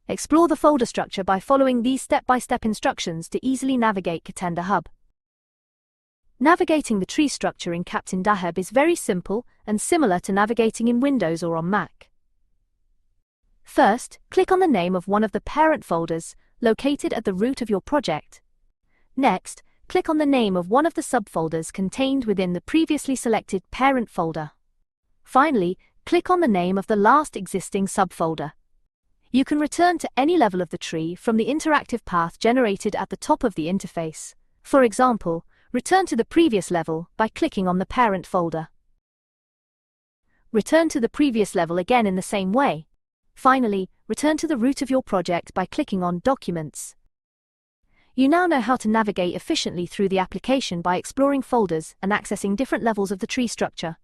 Explore the folder structure by following these step-by-step instructions to easily navigate Catenda Hub. Navigating the tree structure in Catenda Hub is very simple and similar to navigating in Windows or on Mac. First, click on the name of one of the parent folders located at the root of your project. Next, click on the name of one of the subfolders contained within the previously selected parent folder. Finally, click on the name of the last existing subfolder. You can return to any level of the tree from the interactive path generated at the top of the interface. For example, return to the previous level by clicking on the parent folder. Return to the previous level again in the same way. Finally, return to the root of your project by clicking on Documents. You now know how to navigate efficiently through the application by exploring folders and accessing different levels of the tree structure.